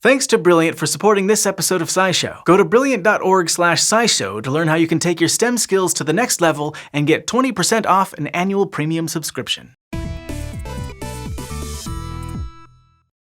Thanks to Brilliant for supporting this episode of SciShow. Go to brilliant.org/SciShow to learn how you can take your STEM skills to the next level and get 20% off an annual premium subscription.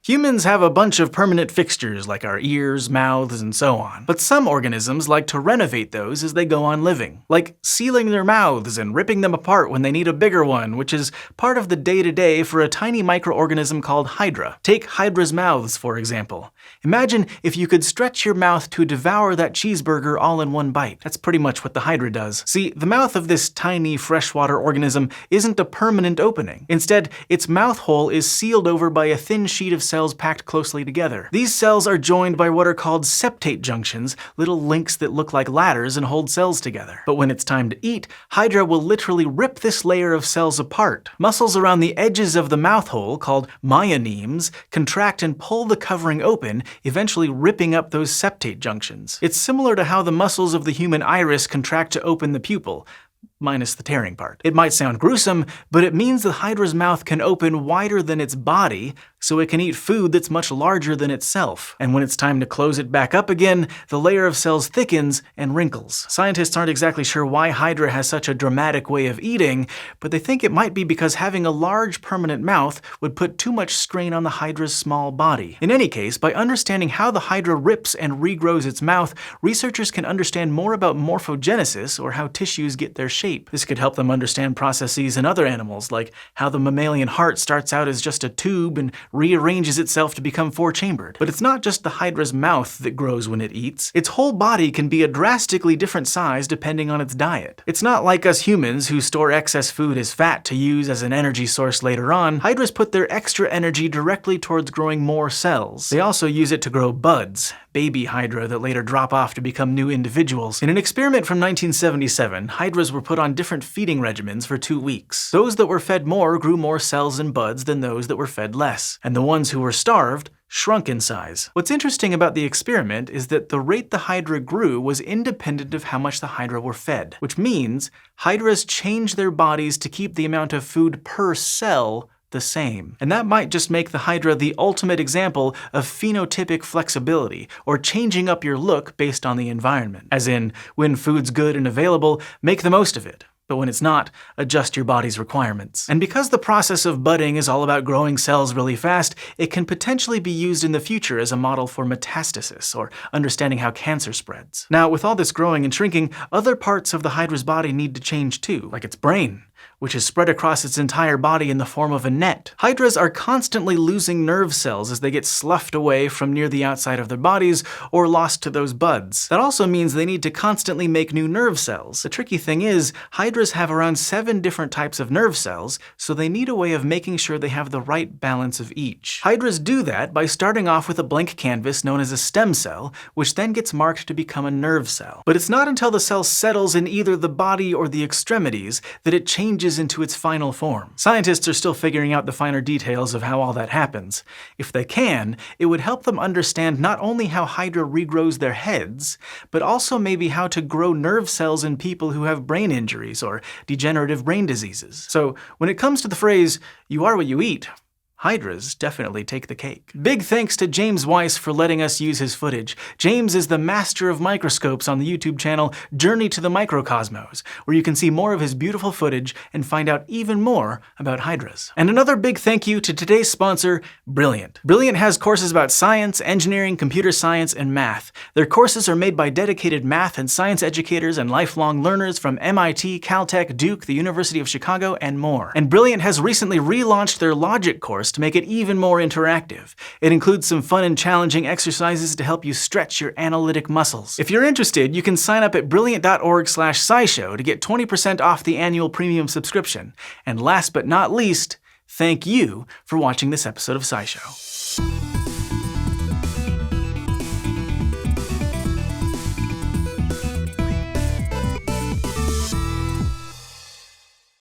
Humans have a bunch of permanent fixtures like our ears, mouths, and so on. But some organisms like to renovate those as they go on living, like sealing their mouths and ripping them apart when they need a bigger one, which is part of the day-to-day for a tiny microorganism called Hydra. Take Hydra's mouths, for example. Imagine if you could stretch your mouth to devour that cheeseburger all in one bite. That's pretty much what the Hydra does. See, the mouth of this tiny freshwater organism isn't a permanent opening. Instead, its mouth hole is sealed over by a thin sheet of cells packed closely together. These cells are joined by what are called septate junctions, little links that look like ladders and hold cells together. But when it's time to eat, Hydra will literally rip this layer of cells apart. Muscles around the edges of the mouth hole, called myonemes, contract and pull the covering open, eventually ripping up those septate junctions. It's similar to how the muscles of the human iris contract to open the pupil, minus the tearing part. It might sound gruesome, but it means the Hydra's mouth can open wider than its body, so it can eat food that's much larger than itself. And when it's time to close it back up again, the layer of cells thickens and wrinkles. Scientists aren't exactly sure why Hydra has such a dramatic way of eating, but they think it might be because having a large permanent mouth would put too much strain on the Hydra's small body. In any case, by understanding how the Hydra rips and regrows its mouth, researchers can understand more about morphogenesis, or how tissues get their shape. This could help them understand processes in other animals, like how the mammalian heart starts out as just a tube and rearranges itself to become four-chambered. But it's not just the Hydra's mouth that grows when it eats. Its whole body can be a drastically different size depending on its diet. It's not like us humans who store excess food as fat to use as an energy source later on. Hydras put their extra energy directly towards growing more cells. They also use it to grow buds, baby Hydra that later drop off to become new individuals. In an experiment from 1977, Hydras were put on different feeding regimens for 2 weeks. Those that were fed more grew more cells and buds than those that were fed less, and the ones who were starved shrunk in size. What's interesting about the experiment is that the rate the Hydra grew was independent of how much the Hydra were fed, which means Hydras change their bodies to keep the amount of food per cell the same. And that might just make the Hydra the ultimate example of phenotypic flexibility, or changing up your look based on the environment. As in, when food's good and available, make the most of it. But when it's not, adjust your body's requirements. And because the process of budding is all about growing cells really fast, it can potentially be used in the future as a model for metastasis, or understanding how cancer spreads. Now, with all this growing and shrinking, other parts of the Hydra's body need to change too, like its brain, which is spread across its entire body in the form of a net. Hydras are constantly losing nerve cells as they get sloughed away from near the outside of their bodies or lost to those buds. That also means they need to constantly make new nerve cells. The tricky thing is, Hydras have around 7 different types of nerve cells, so they need a way of making sure they have the right balance of each. Hydras do that by starting off with a blank canvas known as a stem cell, which then gets marked to become a nerve cell. But it's not until the cell settles in either the body or the extremities that it changes into its final form. Scientists are still figuring out the finer details of how all that happens. If they can, it would help them understand not only how Hydra regrows their heads, but also maybe how to grow nerve cells in people who have brain injuries or degenerative brain diseases. So when it comes to the phrase, "you are what you eat," Hydras definitely take the cake. Big thanks to James Weiss for letting us use his footage. James is the master of microscopes on the YouTube channel Journey to the Microcosmos, where you can see more of his beautiful footage and find out even more about Hydras. And another big thank you to today's sponsor, Brilliant. Brilliant has courses about science, engineering, computer science, and math. Their courses are made by dedicated math and science educators and lifelong learners from MIT, Caltech, Duke, the University of Chicago, and more. And Brilliant has recently relaunched their logic course to make it even more interactive. It includes some fun and challenging exercises to help you stretch your analytic muscles. If you're interested, you can sign up at brilliant.org/SciShow to get 20% off the annual premium subscription. And last but not least, thank you for watching this episode of SciShow.